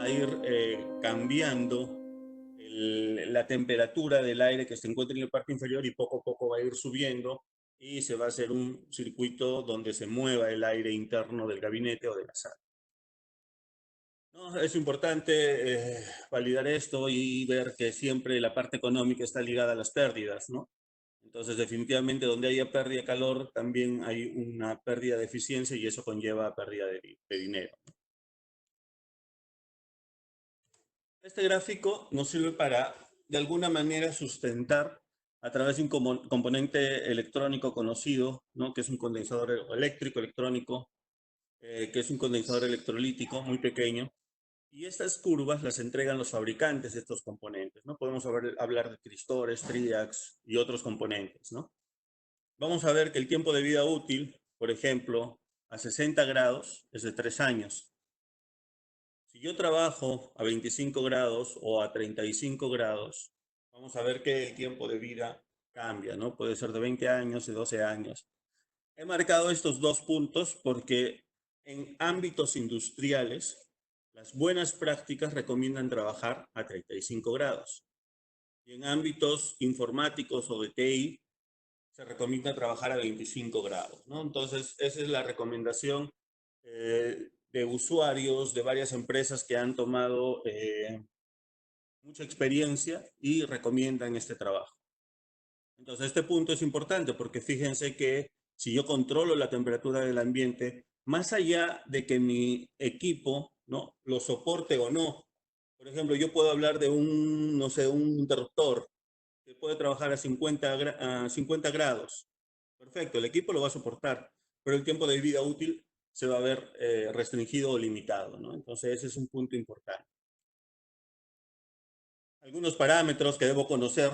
a ir cambiando la temperatura del aire que se encuentra en la parte inferior y poco a poco va a ir subiendo y se va a hacer un circuito donde se mueva el aire interno del gabinete o de la sala. No, es importante validar esto y ver que siempre la parte económica está ligada a las pérdidas, ¿no? Entonces, definitivamente, donde haya pérdida de calor, también hay una pérdida de eficiencia y eso conlleva pérdida de dinero. Este gráfico nos sirve para, de alguna manera, sustentar a través de un componente electrónico conocido, ¿no? Que es un condensador eléctrico electrónico, que es un condensador electrolítico muy pequeño. Y estas curvas las entregan los fabricantes de estos componentes, ¿no? Podemos hablar de tristores, Triax y otros componentes, ¿no? Vamos a ver que el tiempo de vida útil, por ejemplo, a 60 grados es de 3 años. Si yo trabajo a 25 grados o a 35 grados, vamos a ver que el tiempo de vida cambia, ¿no? Puede ser de 20 años, de 12 años. He marcado estos dos puntos porque en ámbitos industriales, las buenas prácticas recomiendan trabajar a 35 grados. Y en ámbitos informáticos o de TI, se recomienda trabajar a 25 grados, ¿no? Entonces, esa es la recomendación de usuarios de varias empresas que han tomado mucha experiencia y recomiendan este trabajo. Entonces, este punto es importante porque fíjense que si yo controlo la temperatura del ambiente, más allá de que mi equipo, ¿no?, lo soporte o no, por ejemplo, yo puedo hablar de un, no sé, un interruptor que puede trabajar a 50 grados. Perfecto, el equipo lo va a soportar, pero el tiempo de vida útil se va a ver restringido o limitado, ¿no? Entonces, ese es un punto importante. Algunos parámetros que debo conocer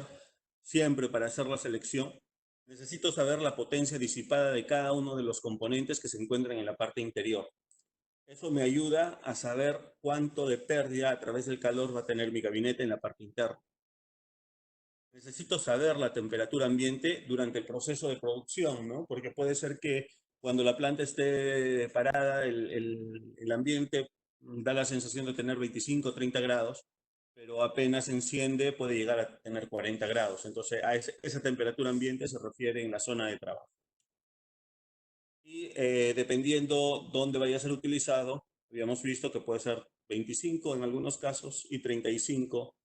siempre para hacer la selección. Necesito saber la potencia disipada de cada uno de los componentes que se encuentran en la parte interior. Eso me ayuda a saber cuánto de pérdida a través del calor va a tener mi gabinete en la parte interna. Necesito saber la temperatura ambiente durante el proceso de producción, ¿no? Porque puede ser que cuando la planta esté parada, el ambiente da la sensación de tener 25 o 30 grados, pero apenas enciende puede llegar a tener 40 grados. Entonces, a esa temperatura ambiente se refiere en la zona de trabajo. Y dependiendo dónde vaya a ser utilizado, habíamos visto que puede ser 25 en algunos casos y 35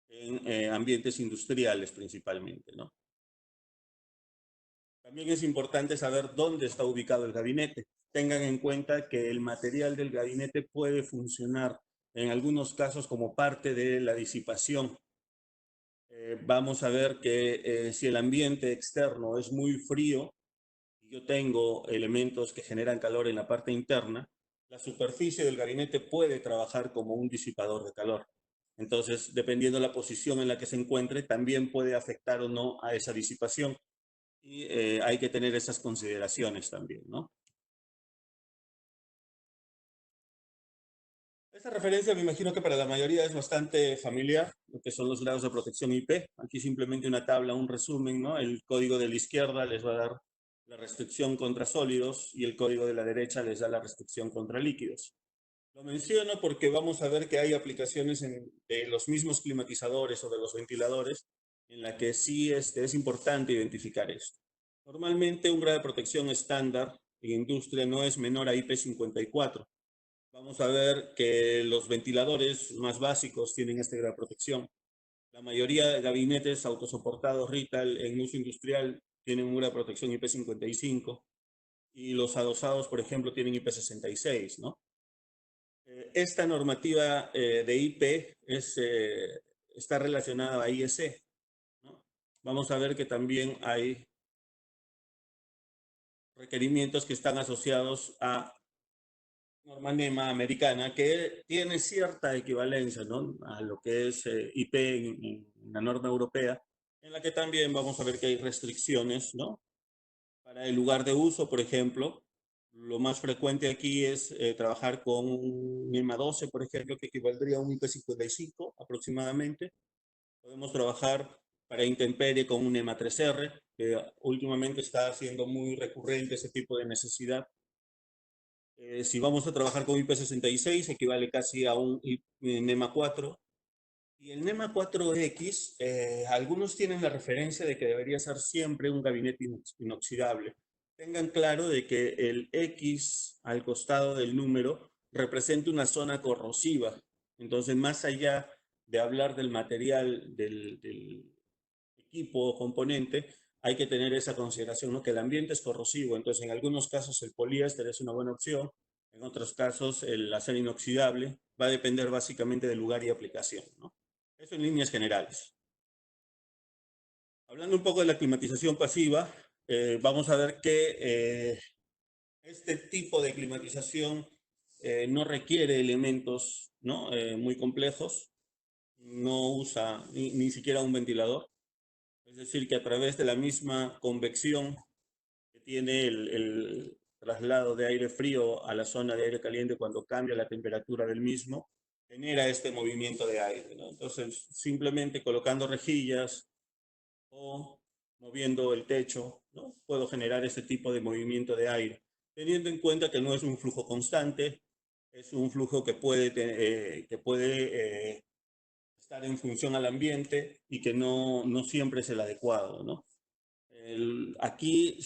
en ambientes industriales principalmente, ¿no? También es importante saber dónde está ubicado el gabinete. Tengan en cuenta que el material del gabinete puede funcionar en algunos casos como parte de la disipación. Vamos a ver que si el ambiente externo es muy frío y yo tengo elementos que generan calor en la parte interna, la superficie del gabinete puede trabajar como un disipador de calor. Entonces, dependiendo de la posición en la que se encuentre, también puede afectar o no a esa disipación. Y hay que tener esas consideraciones también, ¿no? Esta referencia me imagino que para la mayoría es bastante familiar, lo que son los grados de protección IP. Aquí simplemente una tabla, un resumen, ¿no? El código de la izquierda les va a dar la restricción contra sólidos y el código de la derecha les da la restricción contra líquidos. Lo menciono porque vamos a ver que hay aplicaciones de los mismos climatizadores o de los ventiladores en la que sí es importante identificar esto. Normalmente un grado de protección estándar en industria no es menor a IP54. Vamos a ver que los ventiladores más básicos tienen este grado de protección. La mayoría de gabinetes autosoportados retail en uso industrial tienen un grado de protección IP55 y los adosados, por ejemplo, tienen IP66, ¿no? Esta normativa de IP está relacionada a IEC, ¿no? Vamos a ver que también hay requerimientos que están asociados a norma NEMA americana que tiene cierta equivalencia, ¿no?, a lo que es IP en la norma europea, en la que también vamos a ver que hay restricciones, ¿no? Para el lugar de uso, por ejemplo, lo más frecuente aquí es trabajar con un NEMA 12, por ejemplo, que equivaldría a un IP55 aproximadamente. Podemos trabajar para intemperie con un NEMA 3R, que últimamente está siendo muy recurrente ese tipo de necesidad. Si vamos a trabajar con IP66, equivale casi a un NEMA 4. Y el NEMA 4X, algunos tienen la referencia de que debería ser siempre un gabinete inoxidable. Tengan claro de que el X al costado del número representa una zona corrosiva. Entonces, más allá de hablar del material del equipo o componente, hay que tener esa consideración, ¿no? Que el ambiente es corrosivo. Entonces, en algunos casos el poliéster es una buena opción, en otros casos el acero inoxidable. Va a depender básicamente del lugar y aplicación, ¿no? Eso en líneas generales. Hablando un poco de la climatización pasiva, vamos a ver que este tipo de climatización no requiere elementos, ¿no? Muy complejos, no usa ni siquiera un ventilador. Es decir, que a través de la misma convección que tiene el traslado de aire frío a la zona de aire caliente cuando cambia la temperatura del mismo, genera este movimiento de aire, ¿no? Entonces, simplemente colocando rejillas o moviendo el techo, ¿no? Puedo generar este tipo de movimiento de aire, teniendo en cuenta que no es un flujo constante, es un flujo que puede estar en función al ambiente y que no siempre es el adecuado, ¿no? Aquí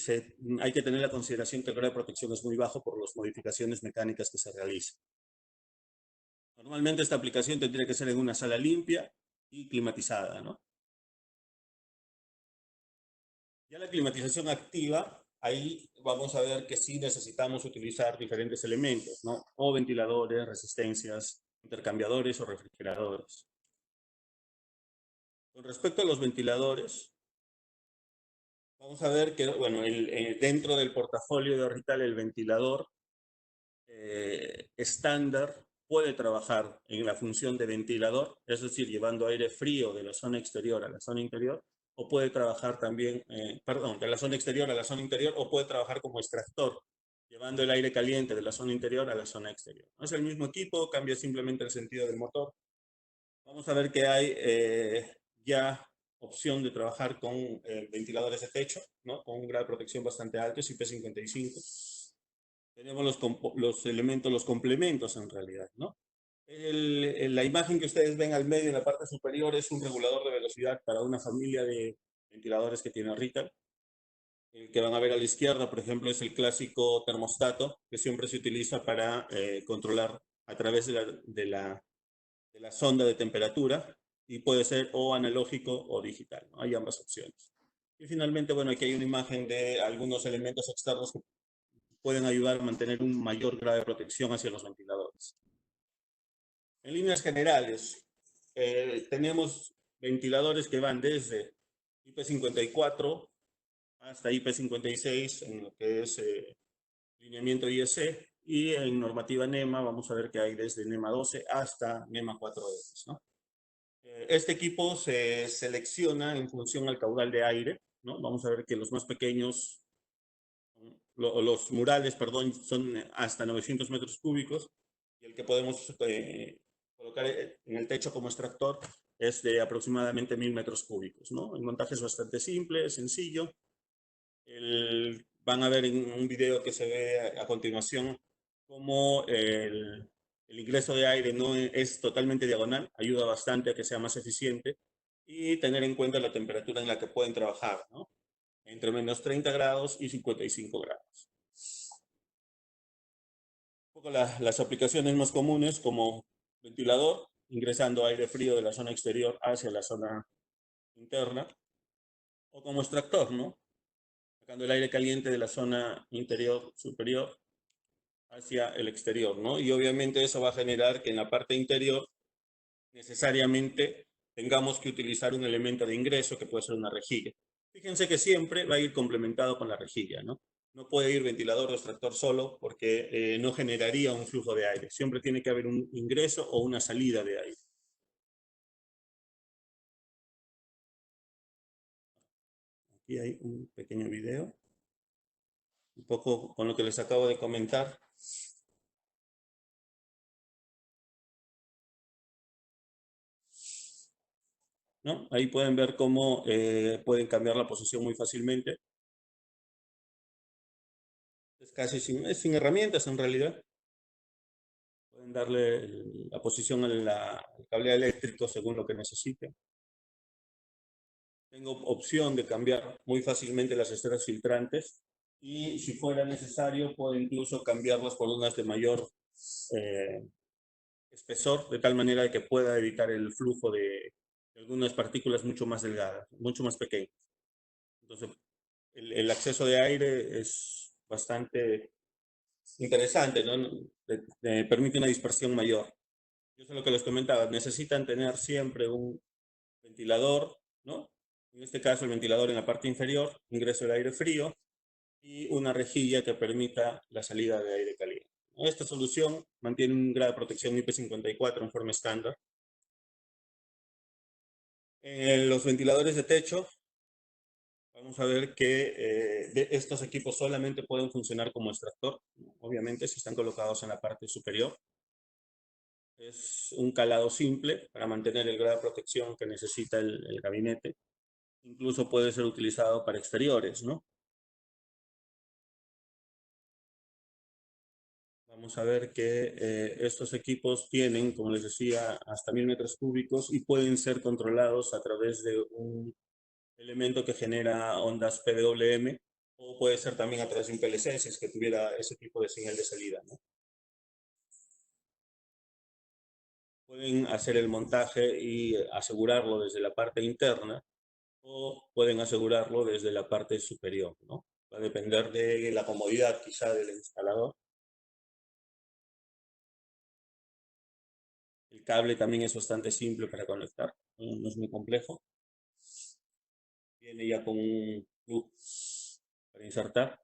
hay que tener la consideración que el grado de protección es muy bajo por las modificaciones mecánicas que se realizan. Normalmente esta aplicación tendría que ser en una sala limpia y climatizada, ¿no? Ya la climatización activa, ahí vamos a ver que sí necesitamos utilizar diferentes elementos, ¿no? O ventiladores, resistencias, intercambiadores o refrigeradores. Con respecto a los ventiladores, vamos a ver que, bueno, dentro del portafolio de Orbital, el ventilador estándar puede trabajar en la función de ventilador, es decir, llevando aire frío de la zona exterior a la zona interior, o puede trabajar también, perdón, de la zona exterior a la zona interior, o puede trabajar como extractor, llevando el aire caliente de la zona interior a la zona exterior. No es el mismo equipo, cambia simplemente el sentido del motor. Vamos a ver que hay ya opción de trabajar con ventiladores de techo, ¿no? Con un grado de protección bastante alto, es IP55. Tenemos los elementos, los complementos en realidad, ¿no? La imagen que ustedes ven al medio en la parte superior es un regulador de velocidad para una familia de ventiladores que tiene Rital. El que van a ver a la izquierda, por ejemplo, es el clásico termostato que siempre se utiliza para controlar a través de la sonda de temperatura y puede ser o analógico o digital, ¿no? Hay ambas opciones. Y finalmente, bueno, aquí hay una imagen de algunos elementos externos que pueden ayudar a mantener un mayor grado de protección hacia los ventiladores. En líneas generales, tenemos ventiladores que van desde IP54 hasta IP56 en lo que es lineamiento IEC, y en normativa NEMA vamos a ver que hay desde NEMA 12 hasta NEMA 4X, ¿no? Este equipo se selecciona en función al caudal de aire, ¿no? Vamos a ver que los más pequeños, los murales, perdón, son hasta 900 metros cúbicos, y el que podemos colocar en el techo como extractor es de aproximadamente 1000 metros cúbicos, ¿no? El montaje es bastante simple, sencillo. Van a ver en un video que se ve a continuación cómo el ingreso de aire no es totalmente diagonal, ayuda bastante a que sea más eficiente, y tener en cuenta la temperatura en la que pueden trabajar, ¿no? Entre menos 30 grados y 55 grados. Un poco las aplicaciones más comunes como ventilador, ingresando aire frío de la zona exterior hacia la zona interna, o como extractor, ¿no? Sacando el aire caliente de la zona interior superior hacia el exterior, ¿no? Y obviamente eso va a generar que en la parte interior necesariamente tengamos que utilizar un elemento de ingreso que puede ser una rejilla. Fíjense que siempre va a ir complementado con la rejilla, ¿no? No puede ir ventilador o extractor solo porque no generaría un flujo de aire. Siempre tiene que haber un ingreso o una salida de aire. Aquí hay un pequeño video, un poco con lo que les acabo de comentar. ¿No? Ahí pueden ver cómo pueden cambiar la posición muy fácilmente. Es casi sin herramientas en realidad. Pueden darle la posición al cable eléctrico según lo que necesiten. Tengo opción de cambiar muy fácilmente las esteras filtrantes y si fuera necesario puedo incluso cambiarlas por unas de mayor eh, espesor, de tal manera que pueda evitar el flujo de algunas partículas mucho más delgadas, mucho más pequeñas. Entonces, el acceso de aire es bastante interesante, ¿no? Permite una dispersión mayor. Yo sé lo que les comentaba, necesitan tener siempre un ventilador, ¿no? En este caso, el ventilador en la parte inferior, ingreso de aire frío y una rejilla que permita la salida de aire caliente. Esta solución mantiene un grado de protección IP54 en forma estándar. En los ventiladores de techo, vamos a ver que estos equipos solamente pueden funcionar como extractor, obviamente si están colocados en la parte superior. Es un calado simple para mantener el grado de protección que necesita el gabinete. Incluso puede ser utilizado para exteriores, ¿no? Vamos a ver que estos equipos tienen, como les decía, hasta 1000 metros cúbicos y pueden ser controlados a través de un elemento que genera ondas PWM o puede ser también a través de un PLC si es que tuviera ese tipo de señal de salida, ¿no? Pueden hacer el montaje y asegurarlo desde la parte interna o pueden asegurarlo desde la parte superior, ¿no? Va a depender de la comodidad quizá del instalador. El cable también es bastante simple para conectar, no es muy complejo. Viene ya con un plug para insertar.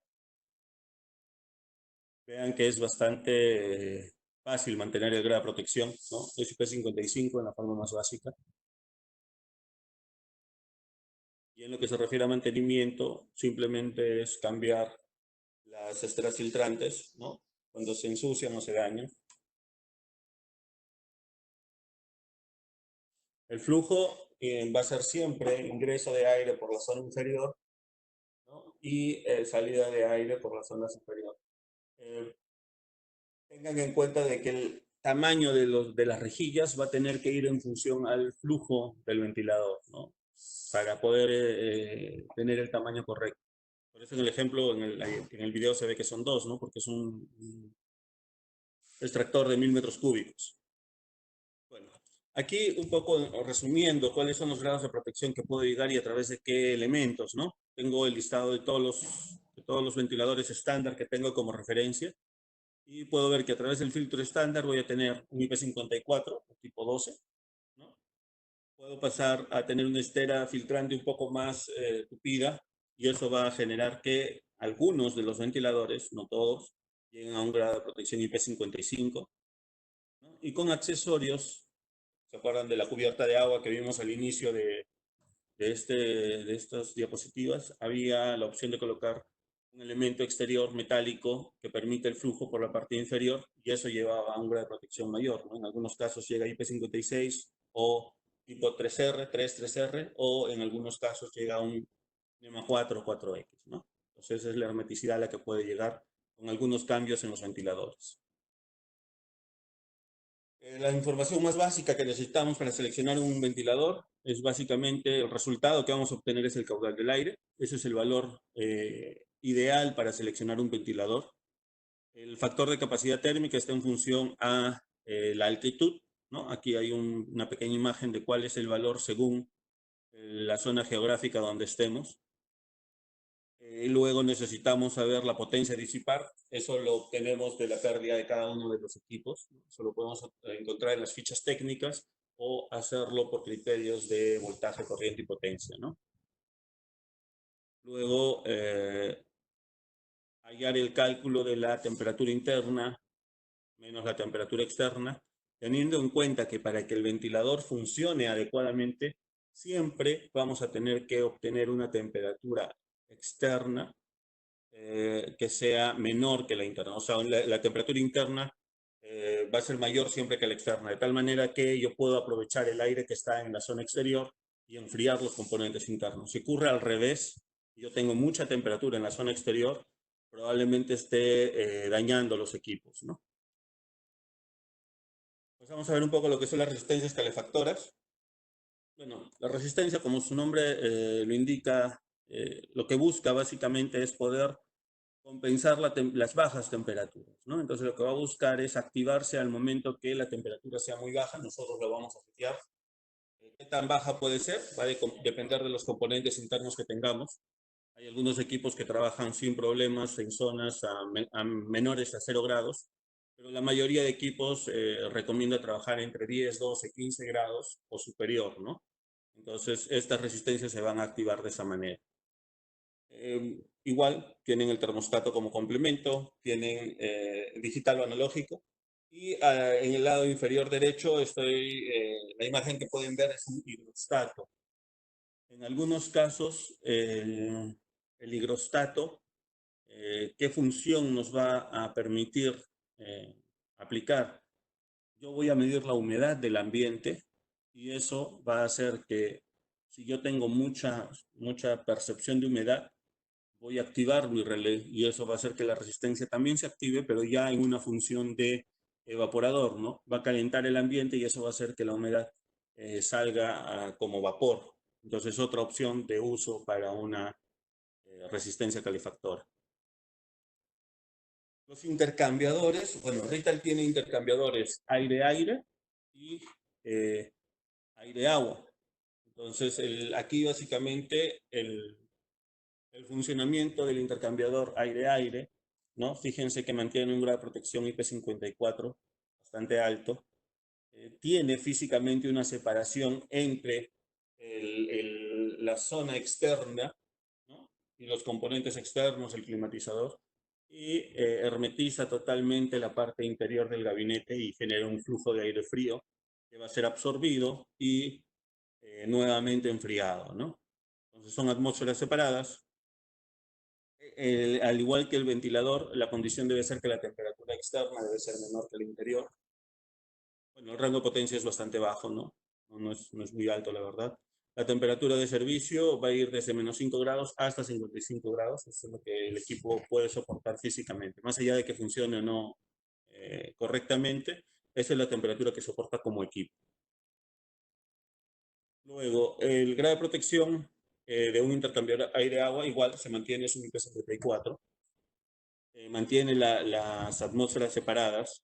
Vean que es bastante fácil mantener el grado de protección, ¿no? Es IP55 en la forma más básica. Y en lo que se refiere a mantenimiento, simplemente es cambiar las esteras filtrantes, ¿no? Cuando se ensucian o se dañan. El flujo va a ser siempre ingreso de aire por la zona inferior, ¿no? Y salida de aire por la zona superior. Eh, Tengan en cuenta de que el tamaño de las rejillas va a tener que ir en función al flujo del ventilador, ¿no? Para poder tener el tamaño correcto. Por eso en el ejemplo, en el video se ve que son dos, ¿no? Porque es un extractor de 1000 metros cúbicos. Bueno, aquí un poco resumiendo cuáles son los grados de protección que puedo llegar y a través de qué elementos, ¿no? Tengo el listado de todos los ventiladores estándar que tengo como referencia y puedo ver que a través del filtro estándar voy a tener un IP54 tipo 12, ¿no? Puedo pasar a tener una estera filtrante un poco más tupida y eso va a generar que algunos de los ventiladores, no todos, lleguen a un grado de protección IP55, ¿no? Y con accesorios, ¿se acuerdan de la cubierta de agua que vimos al inicio de estas diapositivas? Había la opción de colocar un elemento exterior metálico que permite el flujo por la parte inferior y eso llevaba a un grado de protección mayor, ¿no? En algunos casos llega a IP56 o tipo 3R, 3R o en algunos casos llega a un NEMA 4 o 4X, ¿no? Entonces esa es la hermeticidad a la que puede llegar con algunos cambios en los ventiladores. La información más básica que necesitamos para seleccionar un ventilador es básicamente el resultado que vamos a obtener es el caudal del aire. Ese es el valor ideal para seleccionar un ventilador. El factor de capacidad térmica está en función a la altitud, ¿no? Aquí hay una pequeña imagen de cuál es el valor según la zona geográfica donde estemos. Y luego necesitamos saber la potencia a disipar. Eso lo obtenemos de la pérdida de cada uno de los equipos. Eso lo podemos encontrar en las fichas técnicas o hacerlo por criterios de voltaje, corriente y potencia, ¿no? Luego, hallar el cálculo de la temperatura interna menos la temperatura externa, teniendo en cuenta que para que el ventilador funcione adecuadamente, siempre vamos a tener que obtener una temperatura externa que sea menor que la interna. O sea, la temperatura interna va a ser mayor siempre que la externa, de tal manera que yo puedo aprovechar el aire que está en la zona exterior y enfriar los componentes internos. Si ocurre al revés, yo tengo mucha temperatura en la zona exterior, probablemente esté dañando los equipos, ¿no? Pues vamos a ver un poco lo que son las resistencias calefactoras. Bueno, la resistencia, como su nombre lo indica, lo que busca básicamente es poder compensar las bajas temperaturas, ¿no? Entonces lo que va a buscar es activarse al momento que la temperatura sea muy baja, nosotros lo vamos a setear. ¿Qué tan baja puede ser? Va a depender de los componentes internos que tengamos. Hay algunos equipos que trabajan sin problemas en zonas a menores a 0 grados, pero la mayoría de equipos recomienda trabajar entre 10, 12, 15 grados o superior, ¿no? Entonces, estas resistencias se van a activar de esa manera. Igual, tienen el termostato como complemento, tienen digital o analógico, y en el lado inferior derecho la imagen que pueden ver es un hidrostato. En algunos casos, el higrostato, ¿qué función nos va a permitir eh, aplicar? Yo voy a medir la humedad del ambiente y eso va a hacer que si yo tengo mucha percepción de humedad, voy a activar mi relé y eso va a hacer que la resistencia también se active, pero ya en una función de evaporador, ¿no? Va a calentar el ambiente y eso va a hacer que la humedad salga como vapor. Entonces, otra opción de uso para una resistencia calefactora. Los intercambiadores, bueno, Rital tiene intercambiadores aire-aire y eh, aire-agua. Entonces, aquí básicamente el funcionamiento del intercambiador aire-aire, ¿no? Fíjense que mantiene un grado de protección IP54 bastante alto. Tiene físicamente una separación entre la zona externa, ¿no? Y los componentes externos, el climatizador, y hermetiza totalmente la parte interior del gabinete y genera un flujo de aire frío que va a ser absorbido y nuevamente enfriado, ¿no? Entonces son atmósferas separadas. Al igual que el ventilador, la condición debe ser que la temperatura externa debe ser menor que la interior. Bueno, el rango de potencia es bastante bajo, ¿no? No es muy alto, la verdad. La temperatura de servicio va a ir desde -5 grados hasta 55 grados. Eso es lo que el equipo puede soportar físicamente. Más allá de que funcione o no correctamente, esa es la temperatura que soporta como equipo. Luego, el grado de protección de un intercambiador aire-agua igual se mantiene, es un IP54. Mantiene las atmósferas separadas.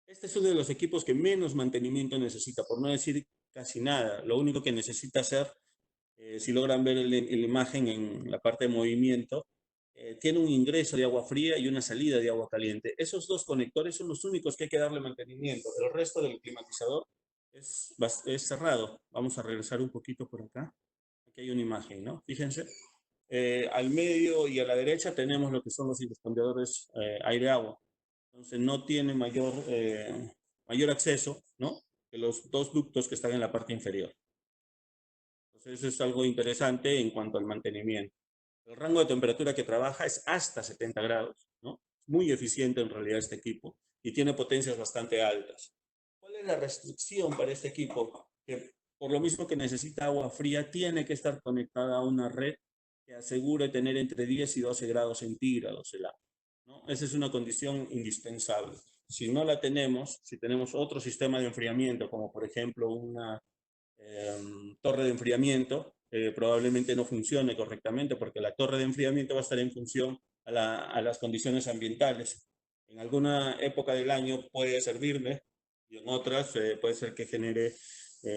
Este es uno de los equipos que menos mantenimiento necesita, por no decir casi nada. Lo único que necesita hacer, si logran ver la imagen en la parte de movimiento, tiene un ingreso de agua fría y una salida de agua caliente. Esos dos conectores son los únicos que hay que darle mantenimiento. El resto del climatizador es cerrado. Vamos a regresar un poquito por acá. Aquí hay una imagen, ¿no? Fíjense. Al medio y a la derecha tenemos lo que son los intercambiadores aire-agua. Entonces no tiene mayor acceso, ¿no? Que los dos ductos que están en la parte inferior. Entonces eso es algo interesante en cuanto al mantenimiento. El rango de temperatura que trabaja es hasta 70 grados, ¿no? Muy eficiente en realidad este equipo y tiene potencias bastante altas. ¿Cuál es la restricción para este equipo? Que por lo mismo que necesita agua fría, tiene que estar conectada a una red que asegure tener entre 10 y 12 grados centígrados el agua, ¿no? Esa es una condición indispensable. Si no la tenemos, si tenemos otro sistema de enfriamiento, como por ejemplo una torre de enfriamiento, probablemente no funcione correctamente porque la torre de enfriamiento va a estar en función a las condiciones ambientales. En alguna época del año puede servirle y en otras puede ser que genere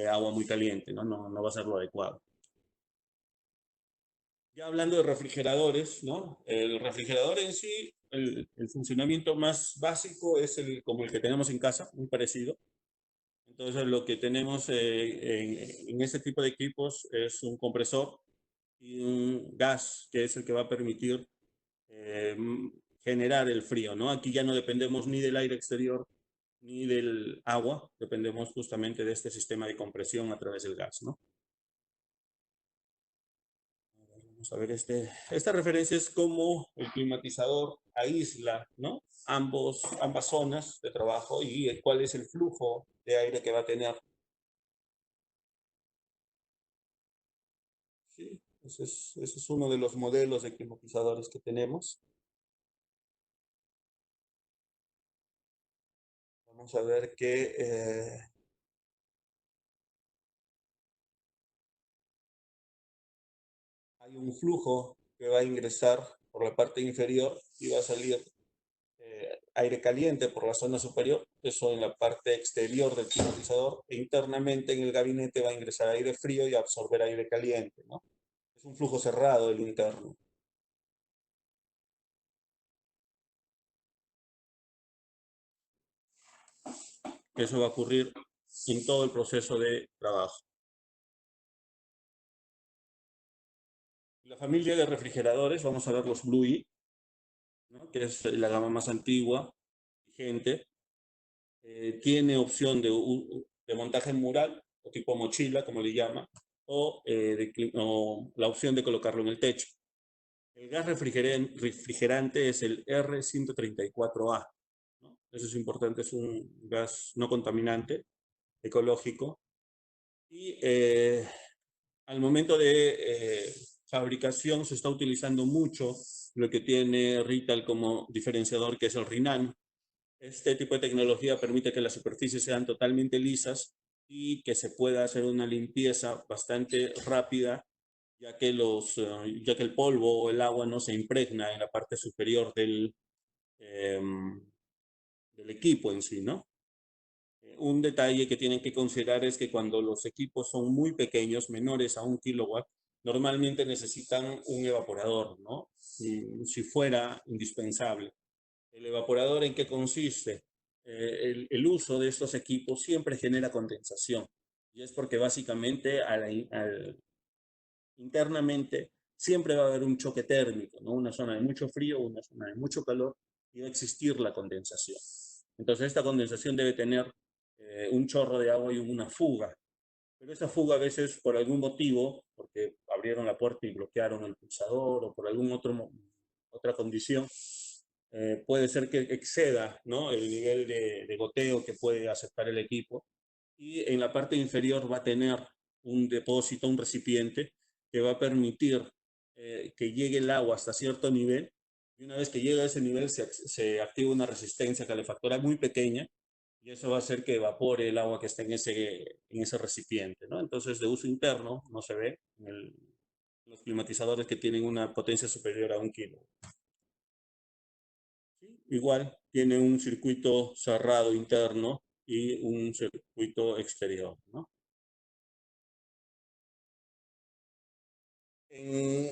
agua muy caliente, ¿no? No va a ser lo adecuado. Ya hablando de refrigeradores, ¿no? El refrigerador en sí, el funcionamiento más básico es como el que tenemos en casa, muy parecido. Entonces, lo que tenemos en este tipo de equipos es un compresor y un gas, que es el que va a permitir eh, generar el frío, ¿no? Aquí ya no dependemos ni del aire exterior ni del agua, dependemos justamente de este sistema de compresión a través del gas, ¿no? Vamos a ver, esta referencia es cómo el climatizador aísla, ¿no? Ambas zonas de trabajo y cuál es el flujo de aire que va a tener. Sí, ese es uno de los modelos de climatizadores que tenemos. Vamos a ver que hay un flujo que va a ingresar por la parte inferior y va a salir aire caliente por la zona superior, eso en la parte exterior del climatizador, e internamente en el gabinete va a ingresar aire frío y absorber aire caliente, ¿no? Es un flujo cerrado el interno. Eso va a ocurrir en todo el proceso de trabajo. La familia de refrigeradores, vamos a ver los Blue E, ¿no? Que es la gama más antigua, vigente. Tiene opción de montaje en mural o tipo mochila, como le llama, o la opción de colocarlo en el techo. El gas refrigerante es el R134A, ¿no? Eso es importante, es un gas no contaminante, ecológico. Y al momento de fabricación se está utilizando mucho lo que tiene Rital como diferenciador, que es el RINAN. Este tipo de tecnología permite que las superficies sean totalmente lisas y que se pueda hacer una limpieza bastante rápida, ya que el polvo o el agua no se impregna en la parte superior eh, del equipo en sí, ¿no? Un detalle que tienen que considerar es que cuando los equipos son muy pequeños, menores a 1 kilowatt, normalmente necesitan un evaporador, ¿no? Si fuera indispensable. ¿El evaporador en qué consiste? El uso de estos equipos siempre genera condensación. Y es porque básicamente internamente siempre va a haber un choque térmico, ¿no? Una zona de mucho frío, una zona de mucho calor, y va a existir la condensación. Entonces esta condensación debe tener un chorro de agua y una fuga. Pero esa fuga a veces por algún motivo, porque abrieron la puerta y bloquearon el pulsador o por otra condición, puede ser que exceda, ¿no? El nivel de goteo que puede aceptar el equipo. Y en la parte inferior va a tener un depósito, un recipiente que va a permitir que llegue el agua hasta cierto nivel. Y una vez que llega a ese nivel se activa una resistencia calefactora muy pequeña y eso va a hacer que evapore el agua que está en ese recipiente, ¿no? Entonces, de uso interno, no se ve en los climatizadores que tienen una potencia superior a 1 kilo. ¿Sí? Igual tiene un circuito cerrado interno y un circuito exterior, ¿no? En,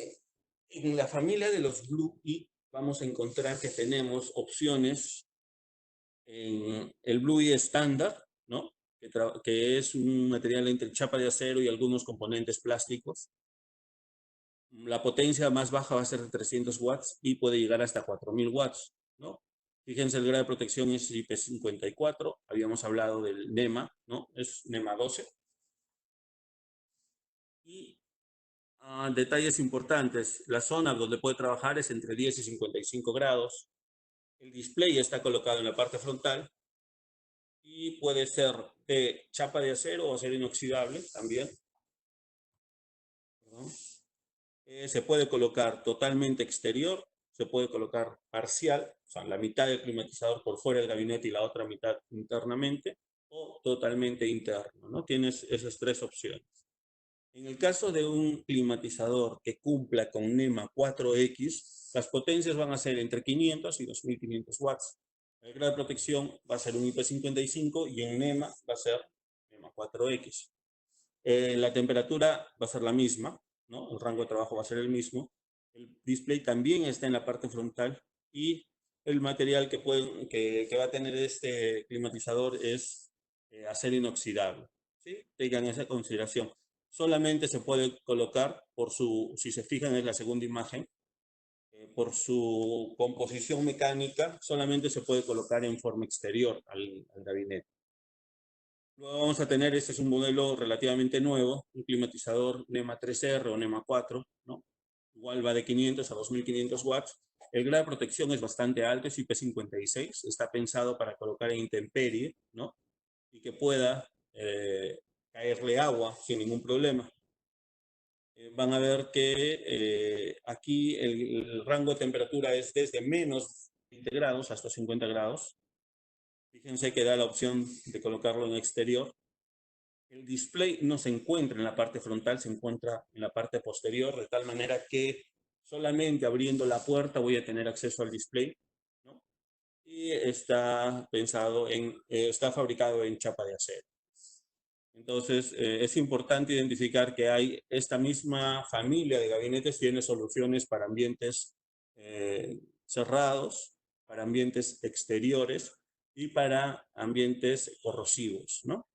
en la familia de los Blue E vamos a encontrar que tenemos opciones en el Blue E estándar, ¿no? Que es un material entre chapa de acero y algunos componentes plásticos. La potencia más baja va a ser de 300 watts y puede llegar hasta 4000 watts, ¿no? Fíjense, el grado de protección es IP54, habíamos hablado del NEMA, ¿no? Es NEMA 12. Y detalles importantes, la zona donde puede trabajar es entre 10 y 55 grados. El display está colocado en la parte frontal y puede ser de chapa de acero o acero inoxidable también. ¿Perdón? Se puede colocar totalmente exterior, se puede colocar parcial, o sea, la mitad del climatizador por fuera del gabinete y la otra mitad internamente, o totalmente interno, ¿no? Tienes esas tres opciones. En el caso de un climatizador que cumpla con NEMA 4X, las potencias van a ser entre 500 y 2500 watts. El grado de protección va a ser un IP55 y en NEMA va a ser NEMA 4X. La temperatura va a ser la misma, ¿no? El rango de trabajo va a ser el mismo. El display también está en la parte frontal y el material que va a tener este climatizador es acero inoxidable. ¿Sí? Tengan esa consideración. Solamente se puede colocar si se fijan en la segunda imagen, por su composición mecánica, solamente se puede colocar en forma exterior al gabinete. Luego vamos a tener, este es un modelo relativamente nuevo, un climatizador NEMA 3R o NEMA 4, ¿no? Igual va de 500 a 2500 watts. El grado de protección es bastante alto, es IP56, está pensado para colocar en intemperie, ¿no? Y que pueda caerle agua sin ningún problema. Van a ver que aquí el rango de temperatura es desde menos 20 grados hasta 50 grados. Fíjense que da la opción de colocarlo en exterior. El display no se encuentra en la parte frontal, se encuentra en la parte posterior, de tal manera que solamente abriendo la puerta voy a tener acceso al display, ¿no? Y está pensado está fabricado en chapa de acero. Entonces, es importante identificar que hay esta misma familia de gabinetes, tiene soluciones para ambientes cerrados, para ambientes exteriores y para ambientes corrosivos, ¿no?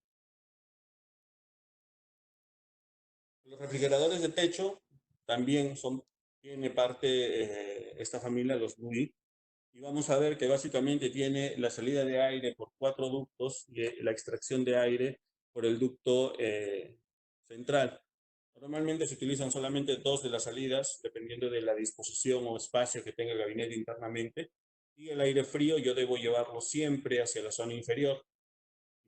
Los refrigeradores de techo también tiene parte esta familia, los BUI, y vamos a ver que básicamente tiene la salida de aire por 4 ductos y la extracción de aire por el ducto central. Normalmente se utilizan solamente 2 de las salidas, dependiendo de la disposición o espacio que tenga el gabinete internamente. Y el aire frío yo debo llevarlo siempre hacia la zona inferior.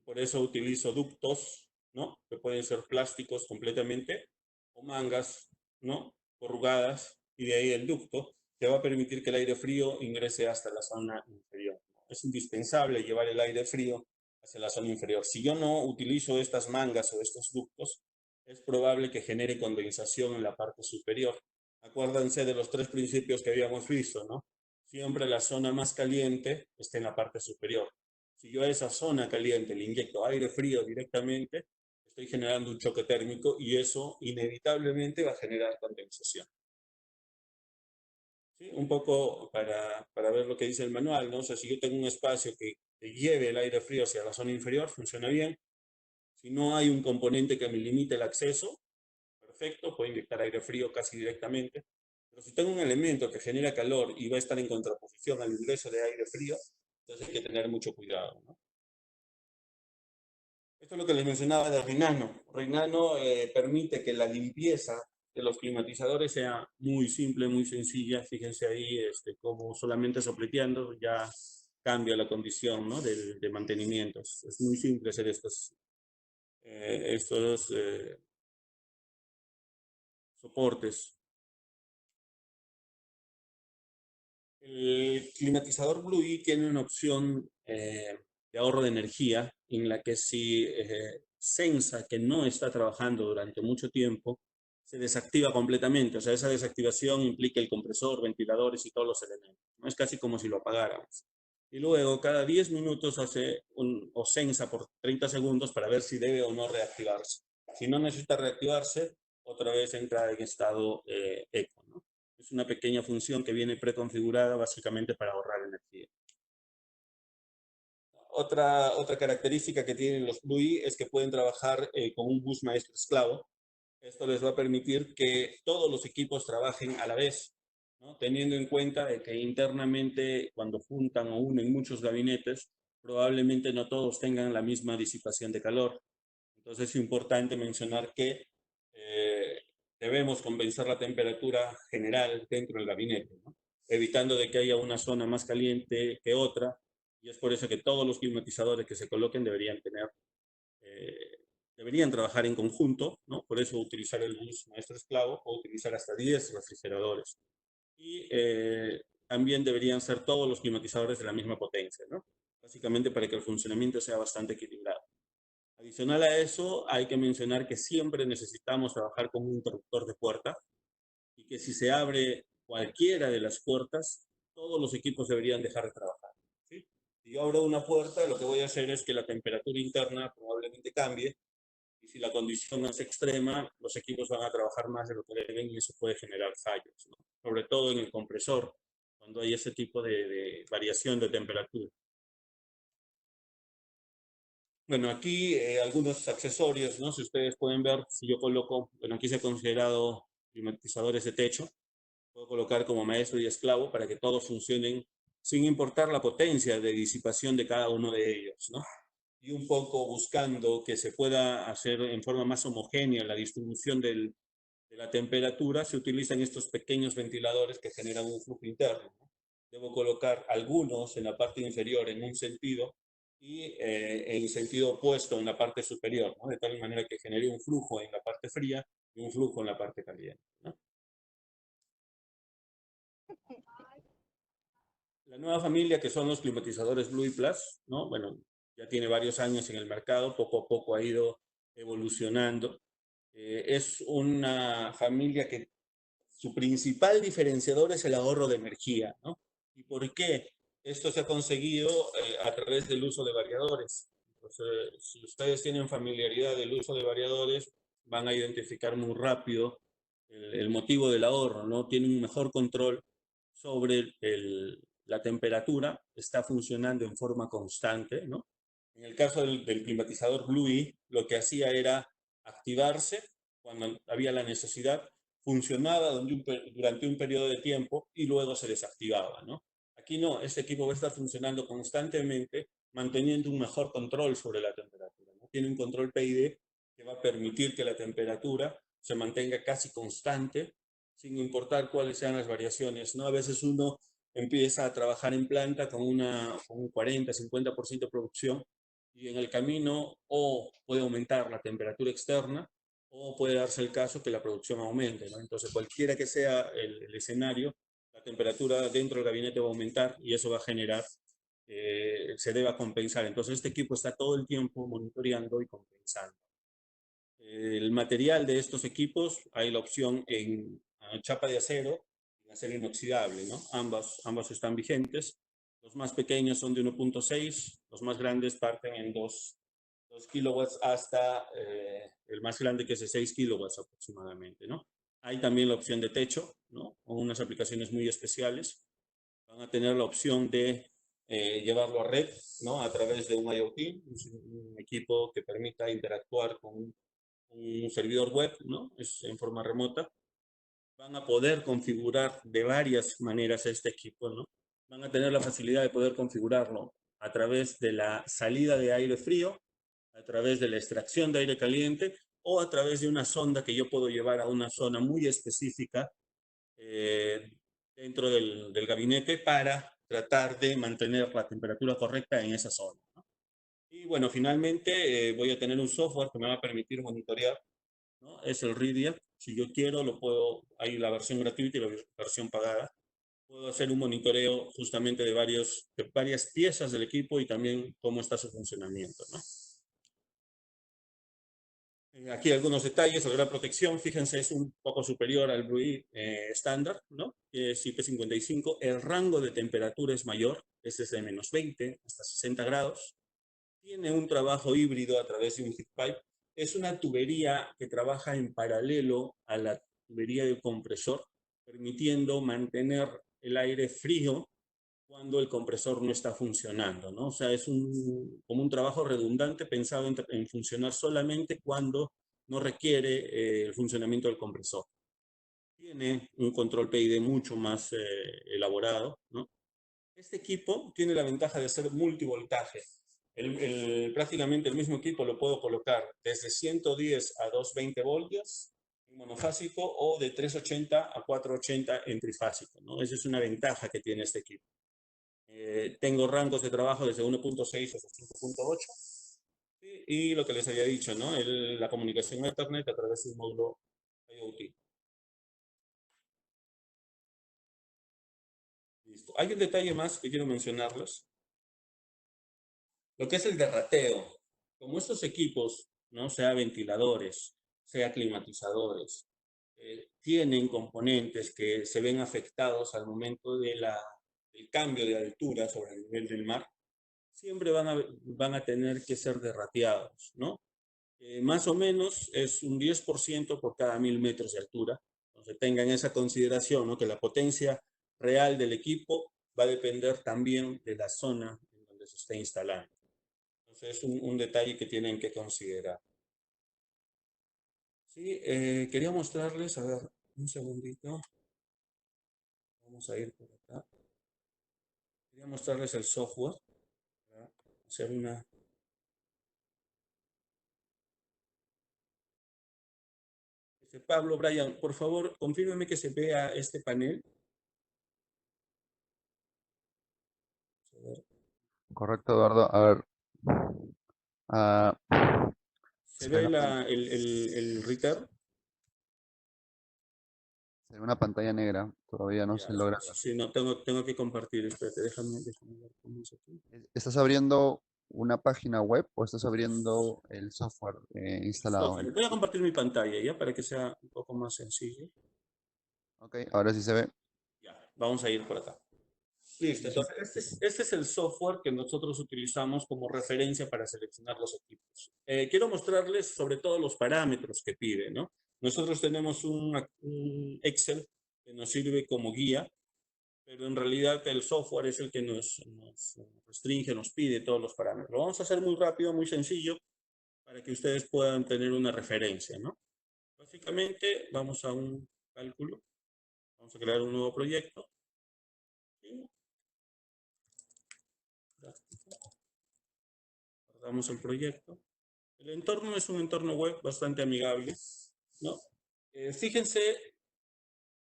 Por eso utilizo ductos, ¿no? Que pueden ser plásticos completamente o mangas, ¿no? Corrugadas, y de ahí el ducto que va a permitir que el aire frío ingrese hasta la zona inferior. Es indispensable llevar el aire frío hacia la zona inferior. Si yo no utilizo estas mangas o estos ductos, es probable que genere condensación en la parte superior. Acuérdense de los 3 principios que habíamos visto, ¿no? Siempre la zona más caliente está en la parte superior. Si yo a esa zona caliente le inyecto aire frío directamente, estoy generando un choque térmico y eso inevitablemente va a generar condensación. ¿Sí? Un poco para ver lo que dice el manual, ¿no? O sea, si yo tengo un espacio que lleve el aire frío hacia la zona inferior, funciona bien. Si no hay un componente que me limite el acceso, perfecto, puedo inyectar aire frío casi directamente. Pero si tengo un elemento que genera calor y va a estar en contraposición al ingreso de aire frío, entonces hay que tener mucho cuidado, ¿no? Esto es lo que les mencionaba de Rhinano. Rhinano permite que la limpieza de los climatizadores sea muy simple, muy sencilla. Fíjense ahí como solamente sopleteando ya cambia la condición, ¿no? de mantenimiento. Es muy simple hacer estos soportes. El climatizador Bluey tiene una opción de ahorro de energía en la que si sensa que no está trabajando durante mucho tiempo, se desactiva completamente. O sea, esa desactivación implica el compresor, ventiladores y todos los elementos. No es casi como si lo apagáramos. Y luego, cada 10 minutos hace o sensa por 30 segundos para ver si debe o no reactivarse. Si no necesita reactivarse, otra vez entra en estado eco, ¿no? Es una pequeña función que viene preconfigurada básicamente para ahorrar energía. Otra característica que tienen los BLUI es que pueden trabajar con un bus maestro esclavo. Esto les va a permitir que todos los equipos trabajen a la vez, ¿no? Teniendo en cuenta de que internamente cuando juntan o unen muchos gabinetes, probablemente no todos tengan la misma disipación de calor. Entonces es importante mencionar que eh, debemos compensar la temperatura general dentro del gabinete, ¿no? Evitando de que haya una zona más caliente que otra, y es por eso que todos los climatizadores que se coloquen eh, deberían trabajar en conjunto, ¿no? Por eso utilizar el bus maestro esclavo o utilizar hasta 10 refrigeradores. Y también deberían ser todos los climatizadores de la misma potencia, ¿no? Básicamente para que el funcionamiento sea bastante equilibrado. Adicional a eso, hay que mencionar que siempre necesitamos trabajar con un interruptor de puerta y que si se abre cualquiera de las puertas, todos los equipos deberían dejar de trabajar, ¿sí? Si yo abro una puerta, lo que voy a hacer es que la temperatura interna probablemente cambie, y si la condición es extrema, los equipos van a trabajar más de lo que deben y eso puede generar fallos, ¿no? Sobre todo en el compresor, cuando hay ese tipo de variación de temperatura. Bueno, aquí algunos accesorios, ¿no? Si ustedes pueden ver, si yo coloco, bueno, aquí se ha considerado climatizadores de techo, puedo colocar como maestro y esclavo para que todos funcionen sin importar la potencia de disipación de cada uno de ellos, ¿no? Y un poco buscando que se pueda hacer en forma más homogénea la distribución de la temperatura, se utilizan estos pequeños ventiladores que generan un flujo interno, ¿no? Debo colocar algunos en la parte inferior en un sentido y en sentido opuesto en la parte superior, ¿no? De tal manera que genere un flujo en la parte fría y un flujo en la parte caliente, ¿no? La nueva familia, que son los climatizadores Blue y Plus, ¿no? Bueno, ya tiene varios años en el mercado, poco a poco ha ido evolucionando. Es una familia que su principal diferenciador es el ahorro de energía, ¿no? ¿Y por qué? Esto se ha conseguido a través del uso de variadores. Entonces, si ustedes tienen familiaridad del uso de variadores, van a identificar muy rápido el motivo del ahorro, ¿no? Tienen un mejor control sobre la temperatura, está funcionando en forma constante, ¿no? En el caso del climatizador Bluey, lo que hacía era activarse cuando había la necesidad, funcionaba durante un periodo de tiempo y luego se desactivaba, ¿no? Aquí no, este equipo va a estar funcionando constantemente, manteniendo un mejor control sobre la temperatura, ¿no? Tiene un control PID que va a permitir que la temperatura se mantenga casi constante, sin importar cuáles sean las variaciones, ¿no? A veces uno empieza a trabajar en planta con un 40-50% de producción y en el camino o puede aumentar la temperatura externa o puede darse el caso que la producción aumente, ¿no? Entonces, cualquiera que sea el escenario, la temperatura dentro del gabinete va a aumentar y eso va a generar, se deba compensar. Entonces, este equipo está todo el tiempo monitoreando y compensando. El material de estos equipos, hay la opción en chapa de acero, en acero inoxidable, ¿no? Ambas están vigentes. Los más pequeños son de 1.6, los más grandes parten en 2 kilowatts hasta el más grande que es de 6 kilowatts aproximadamente, ¿no? Hay también la opción de techo, ¿no? Con unas aplicaciones muy especiales. Van a tener la opción de llevarlo a red, ¿no? A través de un IoT, un equipo que permita interactuar con un servidor web, ¿no? Es en forma remota. Van a poder configurar de varias maneras este equipo, ¿no? Van a tener la facilidad de poder configurarlo a través de la salida de aire frío, a través de la extracción de aire caliente o a través de una sonda que yo puedo llevar a una zona muy específica eh, dentro del gabinete para tratar de mantener la temperatura correcta en esa zona, ¿no? Y bueno, finalmente voy a tener un software que me va a permitir monitorear, ¿no? Es el RIDIA. Si yo quiero, lo puedo, hay la versión gratuita y la versión pagada. Puedo hacer un monitoreo justamente de varias piezas del equipo y también cómo está su funcionamiento, ¿no? Aquí algunos detalles, la gran protección, fíjense, es un poco superior al Blue estándar, ¿no? Que es IP55. El rango de temperatura es mayor, es desde -20 hasta 60 grados. Tiene un trabajo híbrido a través de un heat pipe. Es una tubería que trabaja en paralelo a la tubería del compresor, permitiendo mantener el aire frío cuando el compresor no está funcionando, ¿no? O sea, es como un trabajo redundante pensado en funcionar solamente cuando no requiere el funcionamiento del compresor. Tiene un control PID mucho más elaborado, ¿no? Este equipo tiene la ventaja de ser multivoltaje. Prácticamente el mismo equipo lo puedo colocar desde 110 a 220 voltios en monofásico o de 380 a 480 en trifásico, ¿no? Esa es una ventaja que tiene este equipo. Tengo rangos de trabajo desde 1.6 hasta 5.8 y lo que les había dicho, ¿no? La comunicación Ethernet a través de un módulo IoT. Listo. Hay un detalle más que quiero mencionarles. Lo que es el derrateo. Como estos equipos, ¿no? Sea ventiladores, sea climatizadores, tienen componentes que se ven afectados al momento del cambio de altura sobre el nivel del mar, siempre van a tener que ser derrateados, ¿no? Más o menos es un 10% por cada 1000 metros de altura. Entonces tengan esa consideración, ¿no? Que la potencia real del equipo va a depender también de la zona en donde se esté instalando. Entonces es un detalle que tienen que considerar. Sí, quería mostrarles, a ver, un segundito. Vamos a ir por acá. Quería mostrarles el software para hacer una... Pablo, Brian, por favor, confírmeme que se vea este panel. A ver, Correcto, Eduardo. A ver. ah, ¿se ve espera. el Reader? Será una pantalla negra, todavía no se Ya, logra ver. sí, no, tengo que compartir, espérate, déjame ver cómo es aquí. ¿Estás abriendo una página web o estás abriendo el software instalado? Software. Voy a compartir mi pantalla, ¿ya? Para que sea un poco más sencillo. Ok, ahora sí se ve. Ya, vamos a ir por acá. Listo, entonces este es el software que nosotros utilizamos como referencia para seleccionar los equipos. Quiero mostrarles sobre todo los parámetros que pide, ¿no? Nosotros tenemos un Excel que nos sirve como guía, pero en realidad el software es el que nos restringe, nos pide todos los parámetros. Lo vamos a hacer muy rápido, muy sencillo, para que ustedes puedan tener una referencia, ¿no? Básicamente, vamos a un cálculo, vamos a crear un nuevo proyecto. ¿Sí? Guardamos el proyecto. El entorno es un entorno web bastante amigable, ¿no? Fíjense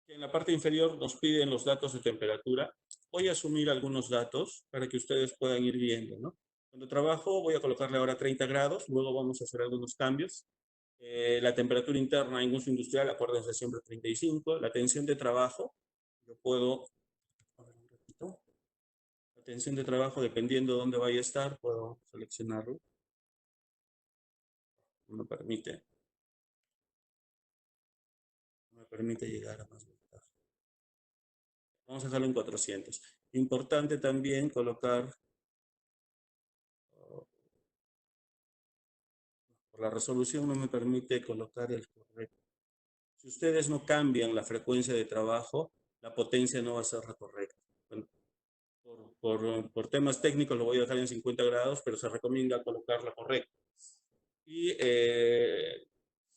que en la parte inferior nos piden los datos de temperatura. Voy a asumir algunos datos para que ustedes puedan ir viendo, ¿no? Cuando trabajo voy a colocarle ahora 30 grados, luego vamos a hacer algunos cambios. La temperatura interna en uso industrial, acuérdense siempre 35. La tensión de trabajo, yo puedo, a ver un ratito. La tensión de trabajo, dependiendo de dónde vaya a estar, puedo seleccionarlo. No me permite, no me permite llegar a más ventaja. Vamos a dejarlo en 400. Importante también colocar, por la resolución no me permite colocar el correcto. Si ustedes no cambian la frecuencia de trabajo, la potencia no va a ser la correcta. Bueno, por temas técnicos lo voy a dejar en 50 grados, pero se recomienda colocarla correcta. Y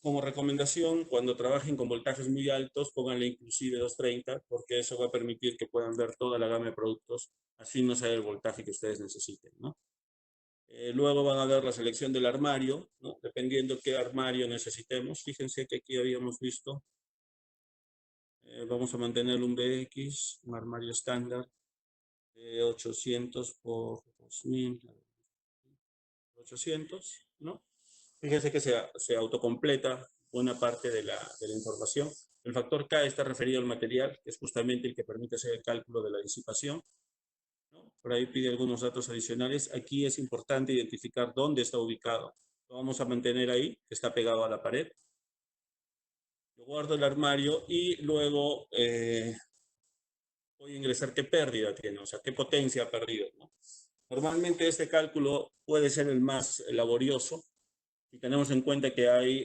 como recomendación, cuando trabajen con voltajes muy altos, pónganle inclusive 230, porque eso va a permitir que puedan ver toda la gama de productos, así no sea el voltaje que ustedes necesiten, ¿no? Luego van a ver la selección del armario, ¿no? Dependiendo qué armario necesitemos. Fíjense que aquí habíamos visto, vamos a mantener un BX, un armario estándar de 800 por 2000, 800, ¿no? Fíjense que se autocompleta buena parte de la información. El factor K está referido al material, que es justamente el que permite hacer el cálculo de la disipación, ¿no? Por ahí pide algunos datos adicionales. Aquí es importante identificar dónde está ubicado. Lo vamos a mantener ahí, que está pegado a la pared. Yo guardo el armario y luego voy a ingresar qué pérdida tiene, o sea, qué potencia ha perdido, ¿no? Normalmente este cálculo puede ser el más laborioso si tenemos en cuenta que hay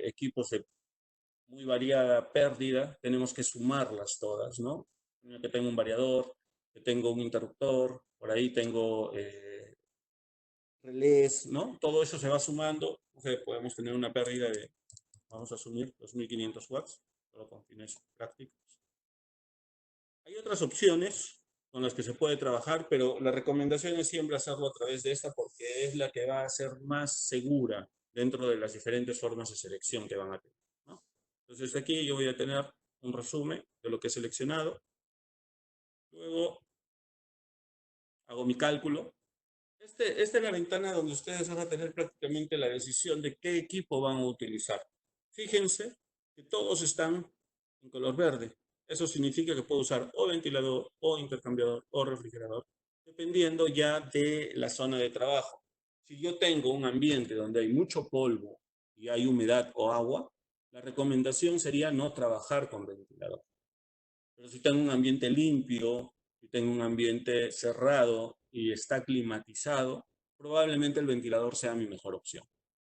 equipos de muy variada pérdida, tenemos que sumarlas todas, ¿no? Que tengo un variador, que tengo un interruptor, por ahí tengo relés, ¿no? Todo eso se va sumando, o sea, podemos tener una pérdida de, vamos a asumir, 2500 watts, solo con fines prácticos. Hay otras opciones con las que se puede trabajar, pero la recomendación es siempre hacerlo a través de esta porque es la que va a ser más segura dentro de las diferentes formas de selección que van a tener, ¿no? Entonces aquí yo voy a tener un resumen de lo que he seleccionado. Luego hago mi cálculo. Esta es la ventana donde ustedes van a tener prácticamente la decisión de qué equipo van a utilizar. Fíjense que todos están en color verde. Eso significa que puedo usar o ventilador, o intercambiador, o refrigerador, dependiendo ya de la zona de trabajo. Si yo tengo un ambiente donde hay mucho polvo y hay humedad o agua, la recomendación sería no trabajar con ventilador. Pero si tengo un ambiente limpio, si tengo un ambiente cerrado y está climatizado, probablemente el ventilador sea mi mejor opción.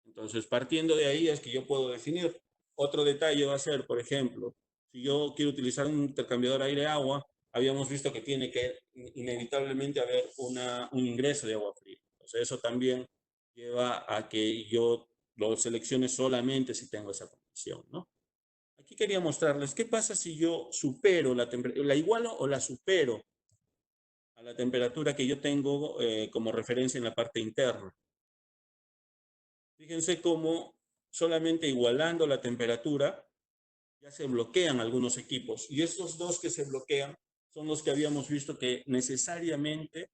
Entonces, partiendo de ahí es que yo puedo definir. Otro detalle va a ser, por ejemplo, si yo quiero utilizar un intercambiador aire-agua, habíamos visto que tiene que inevitablemente haber un ingreso de agua fría. Entonces, eso también lleva a que yo lo seleccione solamente si tengo esa condición, ¿no? Aquí quería mostrarles qué pasa si yo supero la igualo o la supero a la temperatura que yo tengo como referencia en la parte interna. Fíjense cómo solamente igualando la temperatura ya se bloquean algunos equipos. Y estos dos que se bloquean son los que habíamos visto que necesariamente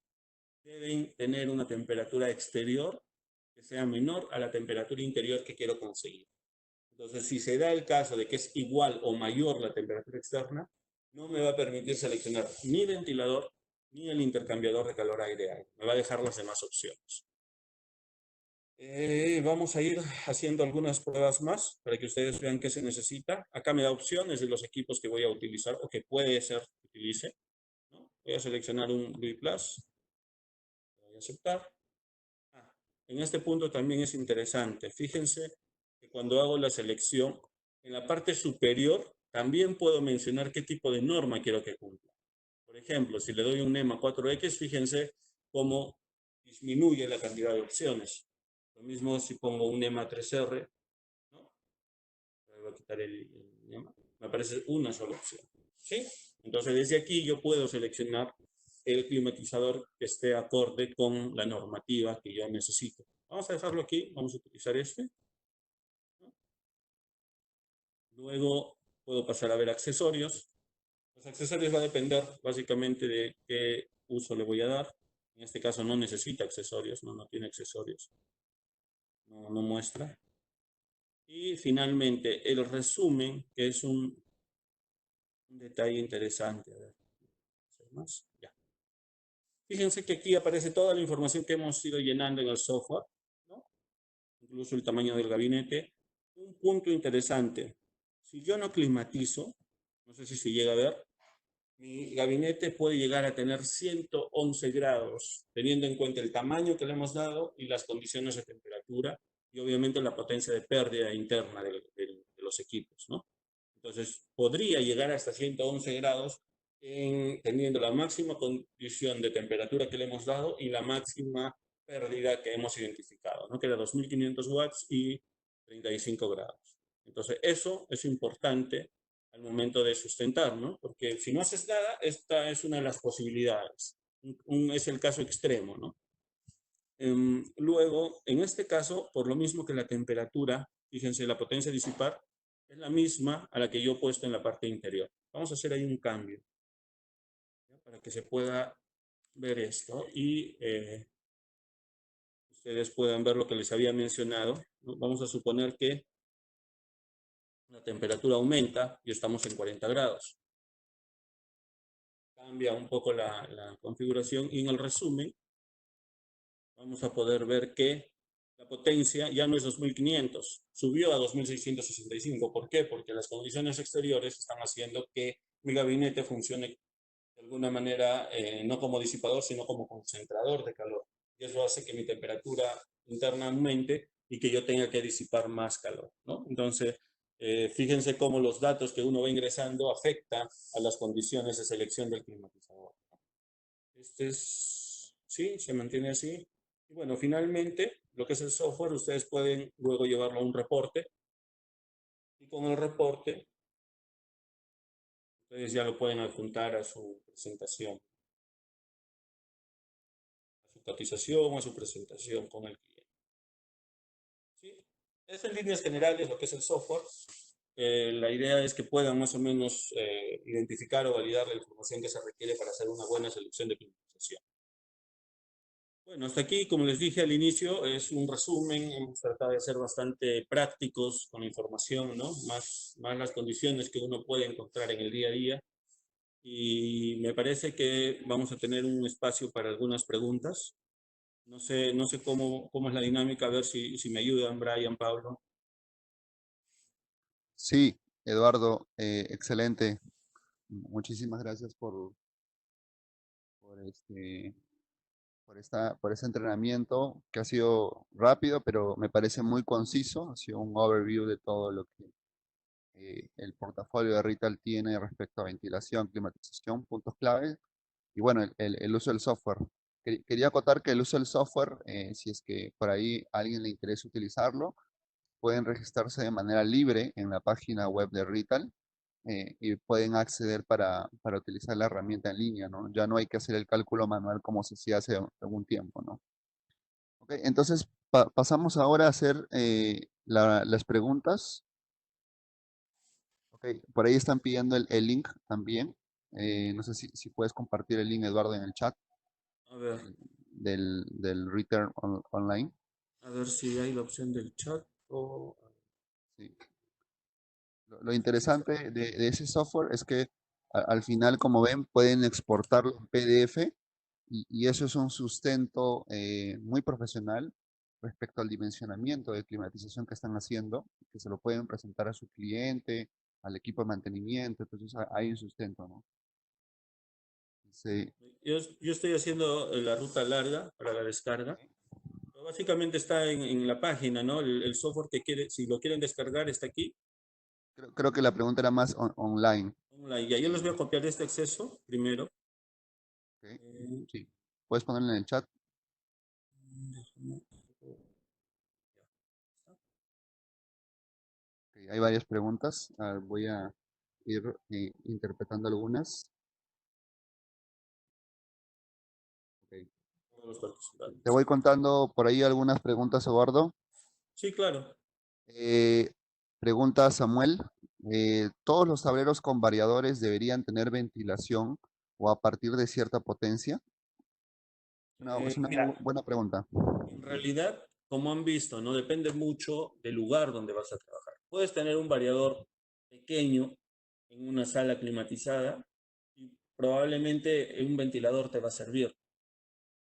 deben tener una temperatura exterior que sea menor a la temperatura interior que quiero conseguir. Entonces, si se da el caso de que es igual o mayor la temperatura externa, no me va a permitir seleccionar ni ventilador ni el intercambiador de calor-aire-aire. Me va a dejar las demás opciones. Vamos a ir haciendo algunas pruebas más para que ustedes vean qué se necesita. Acá me da opciones de los equipos que voy a utilizar o que puede ser que utilice, ¿no? Voy a seleccionar un Louis Plus. Voy a aceptar. Ah, en este punto también es interesante. Fíjense que cuando hago la selección, en la parte superior también puedo mencionar qué tipo de norma quiero que cumpla. Por ejemplo, si le doy un NEMA 4X, fíjense cómo disminuye la cantidad de opciones. Lo mismo si pongo un NEMA 3R, ¿no? Voy a quitar el NEMA. Me aparece una sola opción. ¿Sí? Entonces, desde aquí yo puedo seleccionar el climatizador que esté acorde con la normativa que yo necesito. Vamos a dejarlo aquí, vamos a utilizar este, ¿no? Luego puedo pasar a ver accesorios. Los accesorios va a depender básicamente de qué uso le voy a dar. En este caso no necesita accesorios, no tiene accesorios, no muestra. Y finalmente el resumen, que es un detalle interesante. A ver, ¿hacer más? Ya. Fíjense que aquí aparece toda la información que hemos ido llenando en el software, ¿no? Incluso el tamaño del gabinete. Un punto interesante, si yo no climatizo, no sé si se llega a ver, mi gabinete puede llegar a tener 111 grados, teniendo en cuenta el tamaño que le hemos dado y las condiciones de temperatura y obviamente la potencia de pérdida interna de los equipos, ¿no? Entonces, podría llegar hasta 111 grados teniendo la máxima condición de temperatura que le hemos dado y la máxima pérdida que hemos identificado, ¿no? Que era 2500 watts y 35 grados. Entonces, eso es importante al momento de sustentar, ¿no? Porque si no haces nada, esta es una de las posibilidades. Es el caso extremo, ¿no? Luego, en este caso, por lo mismo que la temperatura, fíjense, la potencia a disipar es la misma a la que yo he puesto en la parte interior. Vamos a hacer ahí un cambio, ¿ya? Para que se pueda ver esto y ustedes puedan ver lo que les había mencionado, ¿no? Vamos a suponer que la temperatura aumenta y estamos en 40 grados. Cambia un poco la configuración y en el resumen vamos a poder ver que la potencia ya no es 2500, subió a 2665. ¿Por qué? Porque las condiciones exteriores están haciendo que mi gabinete funcione de alguna manera no como disipador, sino como concentrador de calor. Y eso hace que mi temperatura interna aumente y que yo tenga que disipar más calor, ¿no? Entonces, fíjense cómo los datos que uno va ingresando afectan a las condiciones de selección del climatizador. Este es, sí, se mantiene así. Y bueno, finalmente, lo que es el software, ustedes pueden luego llevarlo a un reporte y con el reporte, ustedes ya lo pueden adjuntar a su presentación, a su cotización, a su presentación con el cliente. ¿Sí? Es en líneas generales lo que es el software. La idea es que puedan más o menos identificar o validar la información que se requiere para hacer una buena selección de climatización. Bueno, hasta aquí, como les dije al inicio, es un resumen. Hemos tratado de ser bastante prácticos con la información, ¿no? Más las condiciones que uno puede encontrar en el día a día. Y me parece que vamos a tener un espacio para algunas preguntas. No sé cómo es la dinámica, a ver si me ayudan, Brian, Pablo. Sí, Eduardo, excelente. Muchísimas gracias por este, por este entrenamiento que ha sido rápido, pero me parece muy conciso. Ha sido un overview de todo lo que el portafolio de Retail tiene respecto a ventilación, climatización, puntos clave y bueno, el uso del software. Quería acotar que el uso del software, si es que por ahí a alguien le interesa utilizarlo, pueden registrarse de manera libre en la página web de Retail y pueden acceder para utilizar la herramienta en línea, ¿no? Ya no hay que hacer el cálculo manual como se hacía hace algún tiempo, ¿no? Ok, entonces pasamos ahora a hacer las preguntas. Ok, por ahí están pidiendo el link también. No sé si puedes compartir el link, Eduardo, en el chat A ver, del Return Online. a ver si hay la opción del chat o... Sí. Lo interesante de ese software es que al final, como ven, pueden exportarlo en PDF y eso es un sustento muy profesional respecto al dimensionamiento de climatización que están haciendo, que se lo pueden presentar a su cliente, al equipo de mantenimiento, entonces hay un sustento, ¿no? Sí, Yo estoy haciendo la ruta larga para la descarga. Pero básicamente está en la página, ¿no? El software que quiere, si lo quieren descargar, está aquí. creo que la pregunta era más online. Online. Ya, yo les voy a copiar este acceso primero. ¿Ok? Eh, Sí, puedes ponerlo en el chat. déjame- Ok, hay varias preguntas, voy a ir interpretando algunas. Ok. todos los Te participantes. voy contando por ahí algunas preguntas, Eduardo. Sí, claro. Eh, pregunta Samuel, ¿todos los tableros con variadores deberían tener ventilación o a partir de cierta potencia? Es una Mira, buena pregunta. en realidad, como han visto, ¿no? Depende mucho del lugar donde vas a trabajar. Puedes tener un variador pequeño en una sala climatizada y probablemente un ventilador te va a servir.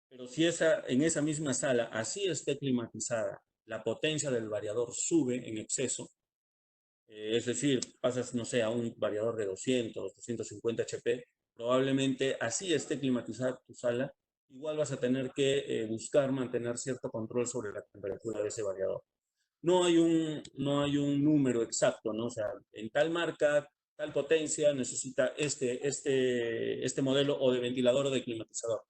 Pero si en esa misma sala así esté climatizada, la potencia del variador sube en exceso, es decir, pasas, no sé, a un variador de 200, 250 HP, probablemente así esté climatizada tu sala, igual vas a tener que buscar mantener cierto control sobre la temperatura de ese variador. No hay un número exacto, ¿no? O sea, en tal marca, tal potencia necesita este modelo o de ventilador o de climatizador.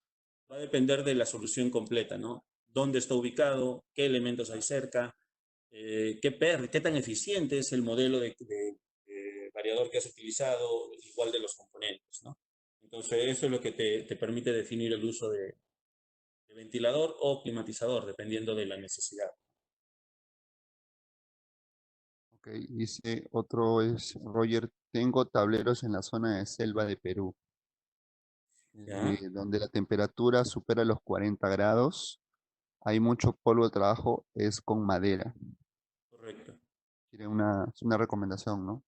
Va a depender de la solución completa, ¿no? Dónde está ubicado, qué elementos hay cerca, qué tan eficiente es el modelo de variador que has utilizado, igual de los componentes, ¿no? Entonces, eso es lo que te permite definir el uso de ventilador o climatizador, dependiendo de la necesidad. Ok, dice otro es Roger, tengo tableros en la zona de selva de Perú, ¿Ya? donde la temperatura supera los 40 grados, hay mucho polvo de trabajo, es con madera. Correcto. Tiene es una recomendación, ¿no?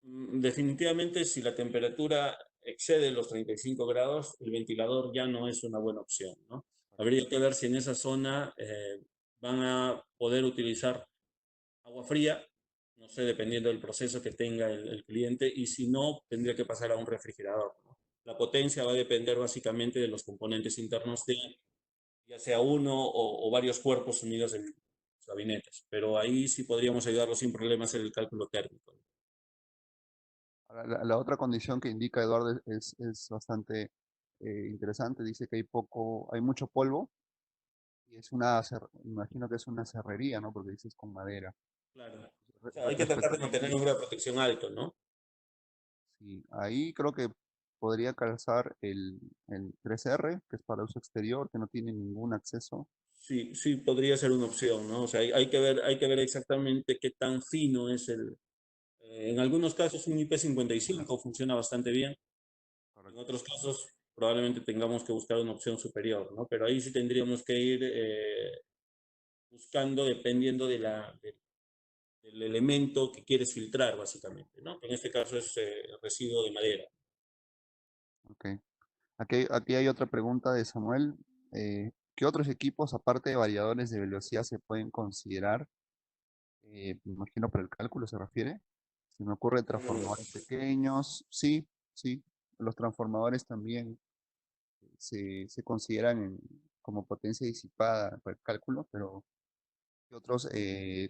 Definitivamente, si la temperatura excede los 35 grados, el ventilador ya no es una buena opción, ¿no? Habría que ver si en esa zona van a poder utilizar agua fría, no sé, dependiendo del proceso que tenga el cliente, y si no, tendría que pasar a un refrigerador, ¿no? La potencia va a depender básicamente de los componentes internos de ya sea uno o varios cuerpos unidos en los gabinetes, pero ahí sí podríamos ayudarlo sin problemas en el cálculo térmico, ¿no? Ahora, la otra condición que indica Eduardo es bastante interesante. Dice que hay mucho polvo y imagino que es una serrería, ¿no? Porque dices con madera. Claro. O sea, hay que tratar Respecto de a mantener un grado de protección alto, ¿no? sí, ahí creo que podría calzar el 3R, que es para uso exterior, que no tiene ningún acceso. Sí, sí, podría ser una opción, ¿no? O sea, hay que ver exactamente qué tan fino es en algunos casos un IP55 funciona bastante bien, en Correcto. otros casos probablemente tengamos que buscar una opción superior, ¿no? Pero ahí sí tendríamos que ir buscando dependiendo del elemento que quieres filtrar, básicamente, ¿no? Que en este caso es residuo de madera. Ok. Aquí hay otra pregunta de Samuel. ¿Qué otros equipos, aparte de variadores de velocidad, se pueden considerar? Me imagino para el cálculo se refiere. Se me ocurre transformadores pequeños. Sí, sí. Los transformadores también se consideran como potencia disipada para el cálculo, pero ¿qué otros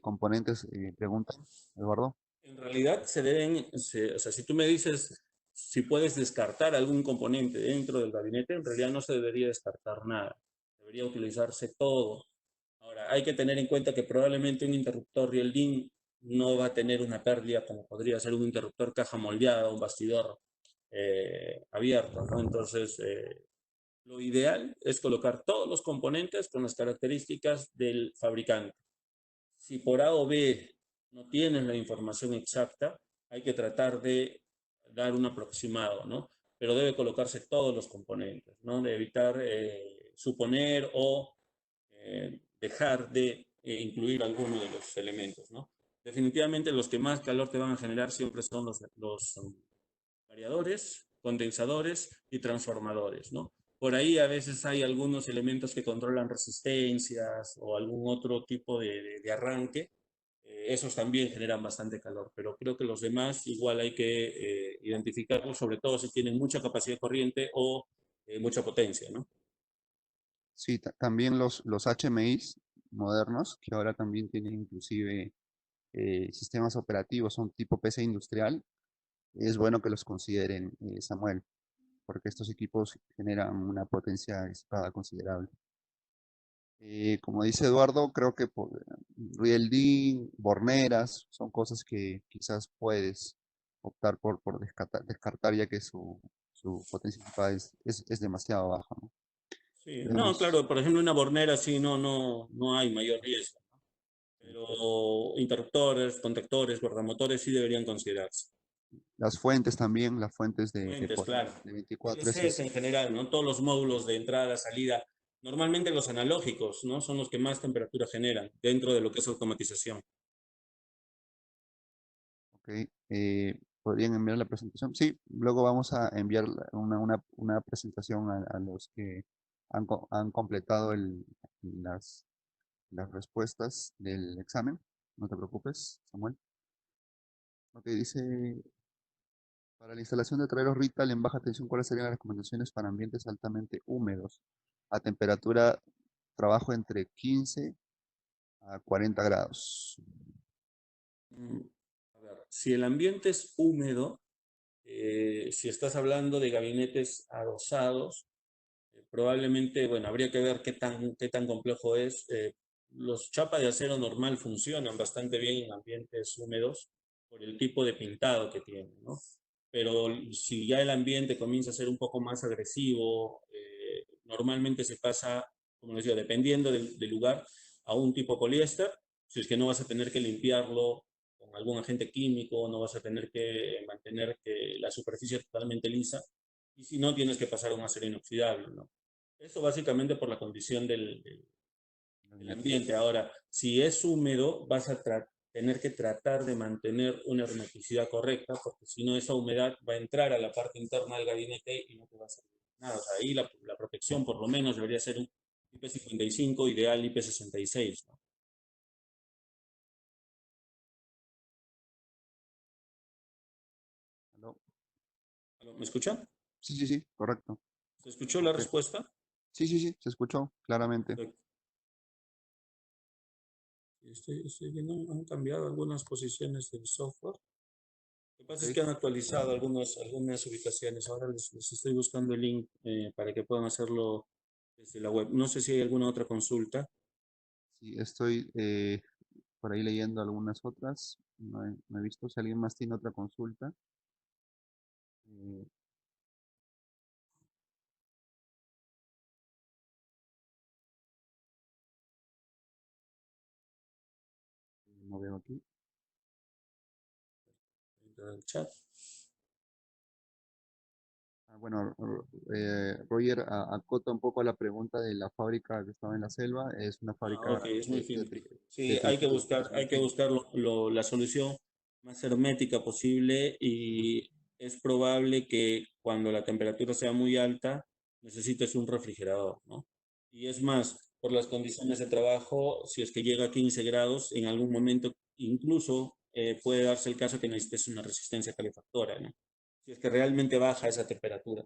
componentes preguntan, Eduardo? En realidad o sea, si tú me dices si puedes descartar algún componente dentro del gabinete, en realidad no se debería descartar nada. Debería utilizarse todo. Ahora, hay que tener en cuenta que probablemente un interruptor real DIN no va a tener una pérdida como podría ser un interruptor caja moldeada, un bastidor abierto, ¿no? Entonces, lo ideal es colocar todos los componentes con las características del fabricante. Si por A o B no tienes la información exacta, hay que tratar de dar un aproximado, ¿no? Pero debe colocarse todos los componentes, ¿no? De evitar suponer o dejar de incluir alguno de los elementos, ¿no? Definitivamente los que más calor te van a generar siempre son los variadores, condensadores y transformadores, ¿no? Por ahí a veces hay algunos elementos que controlan resistencias o algún otro tipo de arranque. Esos también generan bastante calor, pero creo que los demás igual hay que identificarlos, sobre todo si tienen mucha capacidad corriente o mucha potencia, ¿no? Sí, también los HMIs modernos, que ahora también tienen inclusive sistemas operativos, son tipo PC industrial, es bueno que los consideren, Samuel, porque estos equipos generan una potencia disipada considerable. Como dice Eduardo, creo que Real D, Borneras, son cosas que quizás puedes optar por descartar, ya que su potencia disipada es demasiado baja, ¿no? Sí, no, Vemos claro, por ejemplo, una bornera sí no hay mayor riesgo, pero interruptores, contactores, guardamotores sí deberían considerarse. las fuentes también, las fuentes de Fuentes, poder claro. de 24, eso PLCs es, en general, ¿no? Todos los módulos de entrada, salida, normalmente los analógicos, ¿no? Son los que más temperatura generan dentro de lo que es automatización. ok. ¿Podrían enviar la presentación? Sí, luego vamos a enviar una presentación a los que han completado las, las respuestas del examen. No te preocupes, Samuel. Ok, dice, para la instalación de traeros Rital en baja tensión, ¿cuáles serían las recomendaciones para ambientes altamente húmedos? A temperatura, trabajo entre 15 a 40 grados. Mm, A ver, si el ambiente es húmedo, si estás hablando de gabinetes adosados, probablemente, bueno, habría que ver qué tan complejo es. Los chapas de acero normal funcionan bastante bien en ambientes húmedos por el tipo de pintado que tienen, ¿no? Pero si ya el ambiente comienza a ser un poco más agresivo, normalmente se pasa, como les digo, dependiendo del lugar, a un tipo poliéster, si es que no vas a tener que limpiarlo con algún agente químico, no vas a tener que mantener que la superficie totalmente lisa, y si no, tienes que pasar a un acero inoxidable, ¿no? Eso básicamente por la condición del Gabinete. ambiente. Ahora, si es húmedo, vas a tener que tratar de mantener una hermeticidad correcta, porque si no, esa humedad va a entrar a la parte interna del gabinete y no te va a servir nada. O sea, ahí la protección por lo menos debería ser un IP55, ideal IP66, ¿no? ¿Aló? ¿Me escucha? Sí, sí, sí, correcto. ¿Se escuchó la Ok. respuesta? Sí, sí, sí, se escuchó claramente. Perfecto. Estoy viendo, han cambiado algunas posiciones del software. Lo que Ok. pasa es que han actualizado algunas ubicaciones. Ahora les estoy buscando el link para que puedan hacerlo desde la web. No sé si hay alguna otra consulta. Sí, estoy por ahí leyendo algunas otras. No he visto si alguien más tiene otra consulta. Eh, no veo aquí. Dentro del chat. Bueno, Roger acota un poco la pregunta de la fábrica que estaba en la selva. Es una Ok, fábrica es muy fino. de Sí, triple, es muy hay que fina. buscar la solución más hermética posible y es probable que cuando la temperatura sea muy alta necesites un refrigerador, ¿no? Y es más, por las condiciones de trabajo, si es que llega a 15 grados, en algún momento incluso puede darse el caso que necesites una resistencia calefactora, ¿no? Si es que realmente baja esa temperatura.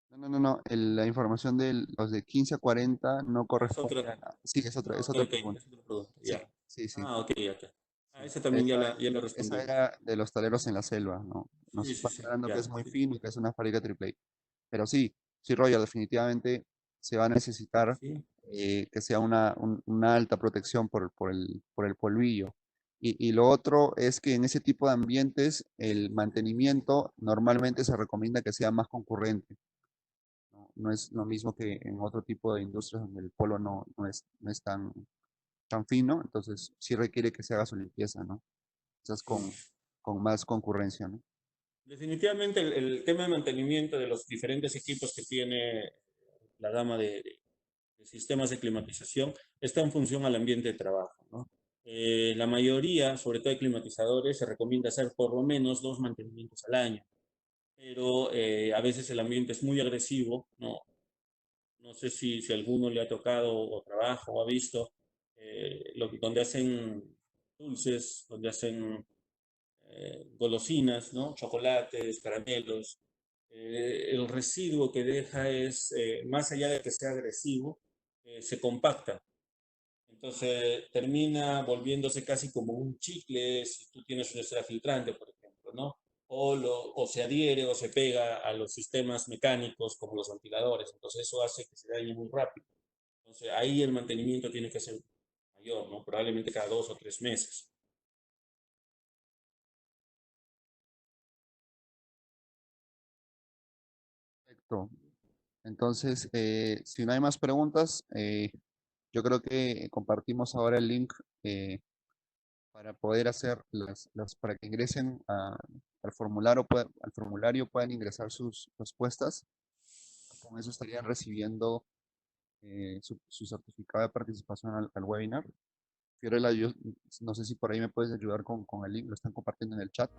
No, no, no, no. La información de los de 15 a 40 no Ah, es corresponde otra. a nada. Sí, Ah, es ok, otra ok, pregunta. es otra pregunta, Sí, ya. sí, sí. Ah, ok, ya. Ah, Sí. esa también ya la Esa respondimos. era de los taleros en la selva, ¿no? Nos Sí, está sí, sí, aclarando que ya. es muy Sí, fino y que es una fábrica triple A. Pero sí, sí, Roger, definitivamente se va a necesitar sí. que sea una alta protección por el polvillo. Y lo otro es que en ese tipo de ambientes el mantenimiento normalmente se recomienda que sea más concurrente. ¿No? No es lo mismo que en otro tipo de industrias donde el polo no es tan fino, entonces sí requiere que se haga su limpieza, ¿no? Quizás Sí. con más concurrencia, ¿no? Definitivamente el tema de mantenimiento de los diferentes equipos que tiene la gama de sistemas de climatización está en función al ambiente de trabajo, ¿no? La mayoría, sobre todo de climatizadores, se recomienda hacer por lo menos 2 mantenimientos al año, pero a veces el ambiente es muy agresivo, ¿no? No sé si alguno le ha tocado o trabaja o ha visto donde hacen dulces, donde hacen golosinas, ¿no? Chocolates, caramelos. El residuo que deja es, más allá de que sea agresivo, se compacta. Entonces termina volviéndose casi como un chicle si tú tienes una esfera filtrante, por ejemplo, ¿no? O se adhiere o se pega a los sistemas mecánicos como los ventiladores. Entonces eso hace que se dañe muy rápido. Entonces ahí el mantenimiento tiene que ser mayor, ¿no? Probablemente cada 2 o 3 meses. Perfecto. Entonces, si no hay más preguntas, yo creo que compartimos ahora el link para poder hacer para que ingresen al formulario, al formulario puedan ingresar sus respuestas. Con eso estarían recibiendo su certificado de participación al webinar. Fiorella, yo no sé si por ahí me puedes ayudar con el link, lo están compartiendo en el chat.